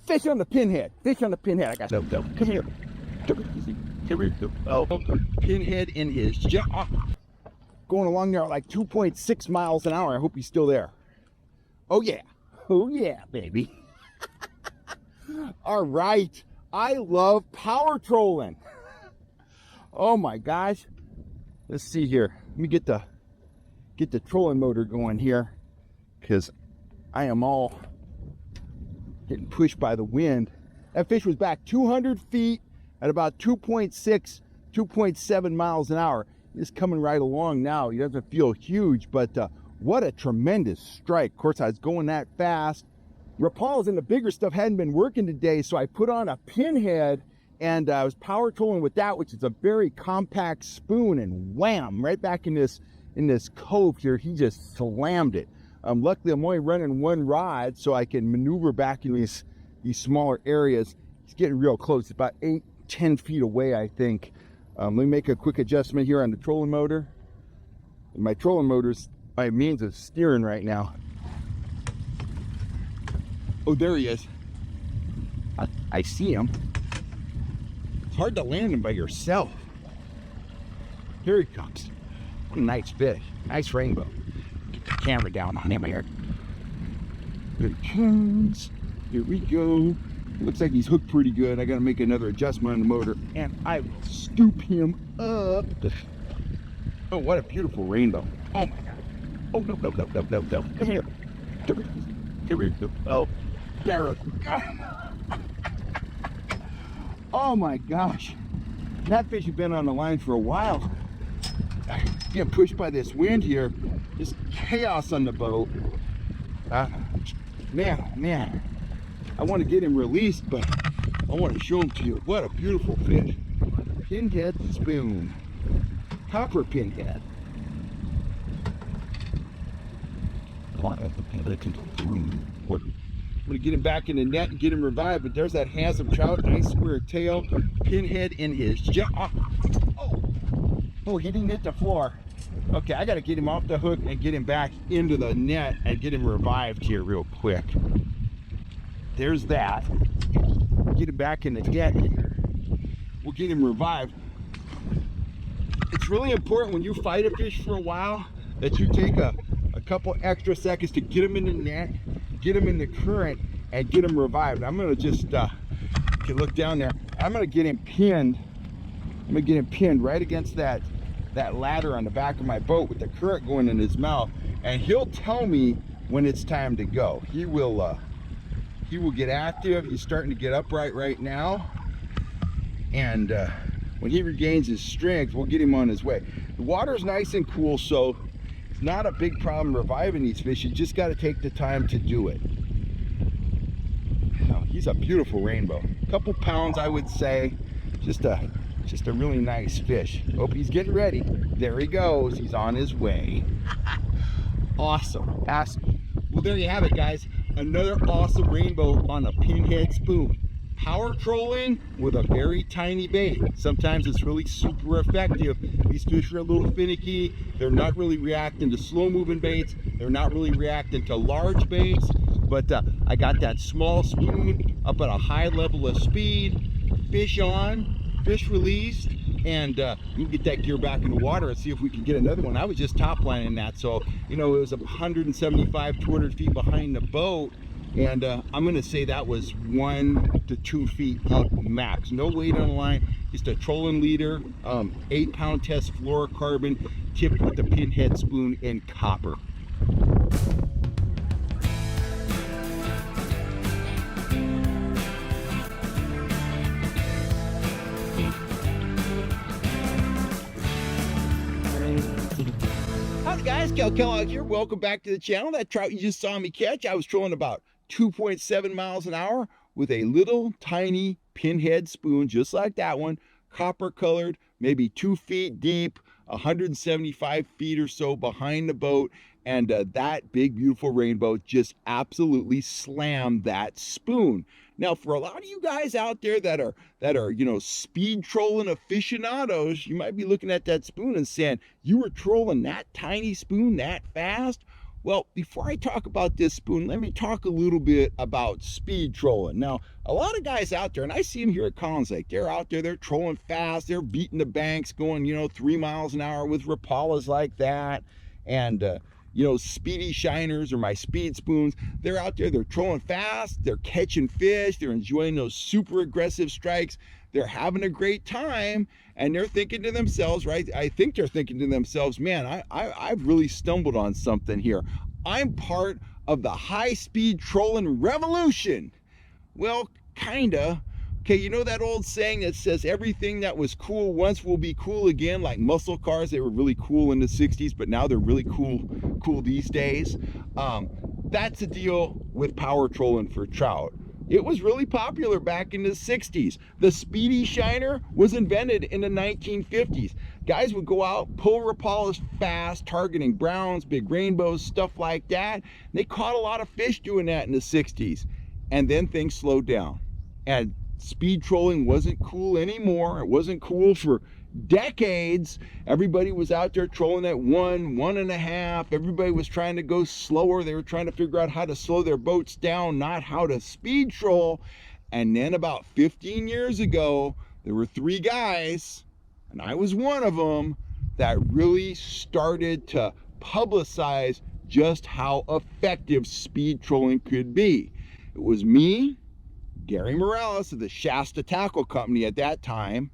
Fish on the pinhead. Fish on the pinhead. I got no. Come here. Come here. Oh, pinhead in his jaw. Going along there at like 2.6 miles an hour. I hope he's still there. Oh yeah. Oh yeah, baby. All right. I love power trolling. Oh my gosh. Let's see here. Let me get the trolling motor going here, because I am all getting pushed by the wind. That fish was back 200 feet at about 2.6, 2.7 miles an hour. He's coming right along now. He doesn't feel huge, but what a tremendous strike. Of course, I was going that fast. Rapals and the bigger stuff hadn't been working today, so I put on a pinhead and I was power trolling with that, which is a very compact spoon, and wham, right back in this cove here. He just slammed it. Luckily, I'm only running one rod, so I can maneuver back in these smaller areas. He's getting real close, about 8-10 feet away, I think. Let me make a quick adjustment here on the trolling motor. My trolling motor's my means of steering right now. Oh, there he is. I see him. It's hard to land him by yourself. Here he comes. What a nice fish. Nice rainbow. Get the camera down on him here. Here he comes. Here we go. Looks like he's hooked pretty good. I gotta make another adjustment on the motor, and I will scoop him up. Oh, what a beautiful rainbow. Oh my God. Oh, no. Come here. Come here. Oh, there. Oh my gosh. That fish has been on the line for a while. Getting pushed by this wind here. Just chaos on the boat. Man. I want to get him released, but I want to show him to you. What a beautiful fish. Pinhead spoon. Copper pinhead. I'm going to get him back in the net and get him revived, but there's that handsome trout, nice square tail, pinhead in his jaw. Oh, he didn't hit the floor. Okay, I got to get him off the hook and get him back into the net and get him revived here real quick. There's that. Get him back in the net here. We'll get him revived. It's really important when you fight a fish for a while that you take a couple extra seconds to get him in the net, get him in the current, and get him revived. I'm gonna just you look down there. I'm gonna get him pinned. I'm gonna get him pinned right against that ladder on the back of my boat with the current going in his mouth, and he'll tell me when it's time to go. He will get active. He's starting to get upright right now, and when he regains his strength, we'll get him on his way. The water's nice and cool, so it's not a big problem reviving these fish. You just got to take the time to do it. Now, he's a beautiful rainbow. A couple pounds, I would say. Just a really nice fish. Hope he's getting ready. There he goes. He's on his way. Awesome. Well, there you have it, guys. Another awesome rainbow on a pinhead spoon. Power trolling with a very tiny bait. Sometimes it's really super effective. These fish are a little finicky. They're not really reacting to slow moving baits. They're not really reacting to large baits. But I got that small spoon up at a high level of speed. Fish on, fish released, and we can get that gear back in the water and see if we can get another one. I was just top lining that, so you know, it was 175, 200 feet behind the boat. And I'm going to say that was 1 to 2 feet up max. No weight on the line, just a trolling leader, 8-pound test fluorocarbon, tipped with the pinhead spoon in copper. Howdy guys, Kellogg here. Welcome back to the channel. That trout you just saw me catch, I was trolling about 2.7 miles an hour with a little tiny pinhead spoon, just like that one, copper colored, maybe 2 feet deep, 175 feet or so behind the boat, and that big beautiful rainbow just absolutely slammed that spoon. Now, for a lot of you guys out there that are you know, speed trolling aficionados, you might be looking at that spoon and saying, you were trolling that tiny spoon that fast? Well, before I talk about this spoon, let me talk a little bit about speed trolling. Now, a lot of guys out there, and I see them here at Collins Lake, they're out there, they're trolling fast, they're beating the banks, going, 3 miles an hour with Rapalas like that. And, speedy shiners or my speed spoons, they're out there, they're trolling fast, they're catching fish, they're enjoying those super aggressive strikes, they're having a great time, and they're thinking to themselves, right? I think they're thinking to themselves, man, I've really stumbled on something here. I'm part of the high-speed trolling revolution. Well, kinda. Okay, you know that old saying that says everything that was cool once will be cool again, like muscle cars. They were really cool in the 60s, but now they're really cool these days. That's the deal with power trolling for trout. It was really popular back in the 60s. The speedy shiner was invented in the 1950s. Guys would go out, pull Rapalas fast, targeting browns, big rainbows, stuff like that. They caught a lot of fish doing that in the 60s. And then things slowed down. And speed trolling wasn't cool anymore. It wasn't cool for decades. Everybody was out there trolling at 1.5. Everybody was trying to go slower. They were trying to figure out how to slow their boats down, not how to speed troll. And then about 15 years ago, there were 3 guys, and I was one of them, that really started to publicize just how effective speed trolling could be. It was me, Gary Morales of the Shasta Tackle Company at that time,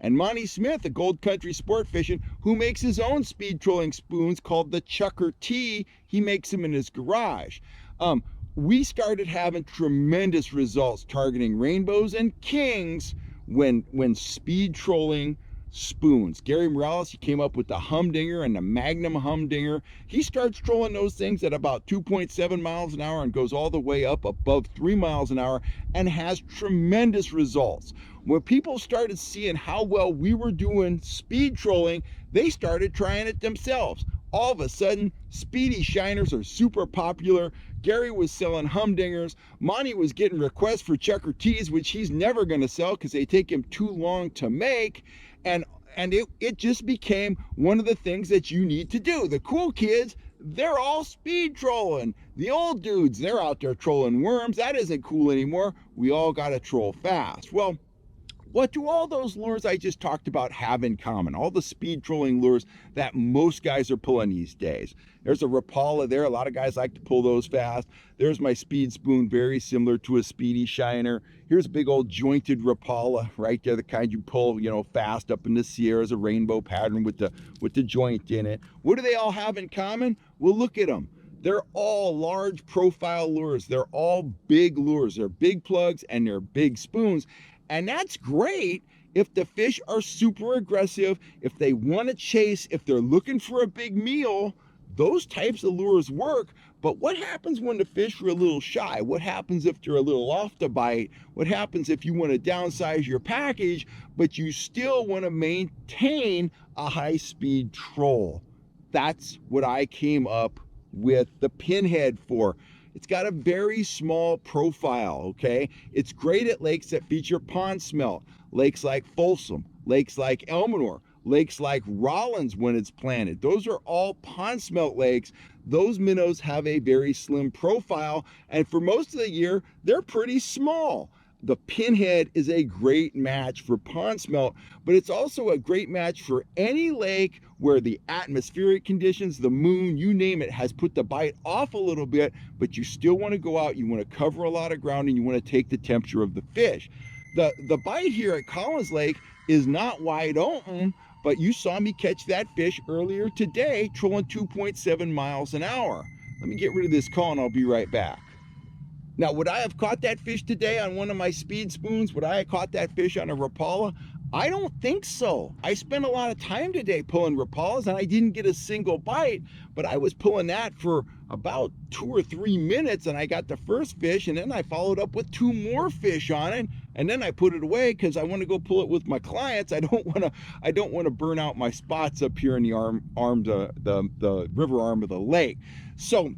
and Monty Smith of Gold Country Sport Fishing, who makes his own speed trolling spoons called the Chucker T. He makes them in his garage. We started having tremendous results targeting rainbows and kings when speed trolling spoons. Gary Morales, he came up with the Humdinger and the Magnum Humdinger. He starts trolling those things at about 2.7 miles an hour and goes all the way up above 3 miles an hour and has tremendous results. When people started seeing how well we were doing speed trolling, they started trying it themselves. All of a sudden, speedy shiners are super popular. Gary was selling Humdingers. Monty was getting requests for Chucker T's, which he's never going to sell because they take him too long to make. And it just became one of the things that you need to do. The cool kids, they're all speed trolling. The old dudes, they're out there trolling worms. That isn't cool anymore. We all got to troll fast. Well, what do all those lures I just talked about have in common? All the speed trolling lures that most guys are pulling these days. There's a Rapala there. A lot of guys like to pull those fast. There's my speed spoon, very similar to a speedy shiner. Here's a big old jointed Rapala right there, the kind you pull, fast up in the Sierras, a rainbow pattern with the joint in it. What do they all have in common? Well, look at them. They're all large profile lures. They're all big lures. They're big plugs and they're big spoons. And that's great if the fish are super aggressive, if they want to chase, if they're looking for a big meal. Those types of lures work. But what happens when the fish are a little shy? What happens if they're a little off the bite? What happens if you want to downsize your package, but you still want to maintain a high-speed troll? That's what I came up with the pinhead for. It's got a very small profile, okay? It's great at lakes that feature pond smelt, lakes like Folsom, lakes like Elminor, lakes like Rollins when it's planted. Those are all pond smelt lakes. Those minnows have a very slim profile, and for most of the year, they're pretty small. The pinhead is a great match for pond smelt, but it's also a great match for any lake where the atmospheric conditions, the moon, you name it, has put the bite off a little bit, but you still want to go out, you want to cover a lot of ground, and you want to take the temperature of the fish. The bite here at Collins Lake is not wide open, but you saw me catch that fish earlier today, trolling 2.7 miles an hour. Let me get rid of this call and I'll be right back. Now, would I have caught that fish today on one of my speed spoons? Would I have caught that fish on a Rapala? I don't think so. I spent a lot of time today pulling Rapalas and I didn't get a single bite, but I was pulling that for about 2 or 3 minutes and I got the first fish, and then I followed up with 2 more fish on it, and then I put it away because I want to go pull it with my clients. I don't want to burn out my spots up here in the river arm of the lake. So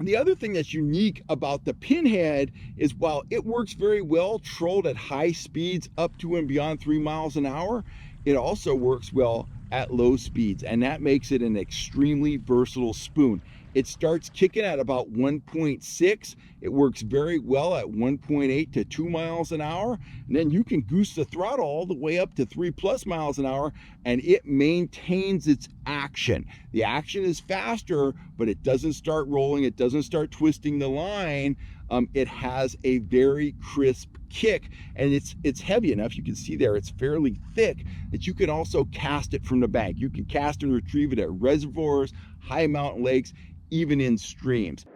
the other thing that's unique about the pinhead is while it works very well trolled at high speeds up to and beyond 3 miles an hour, it also works well at low speeds, and that makes it an extremely versatile spoon. It starts kicking at about 1.6. It works very well at 1.8 to 2 miles an hour. And then you can goose the throttle all the way up to 3+ miles an hour, and it maintains its action. The action is faster, but it doesn't start rolling. It doesn't start twisting the line. It has a very crisp kick, and it's heavy enough. You can see there it's fairly thick that you can also cast it from the bank. You can cast and retrieve it at reservoirs, high mountain lakes, even in streams.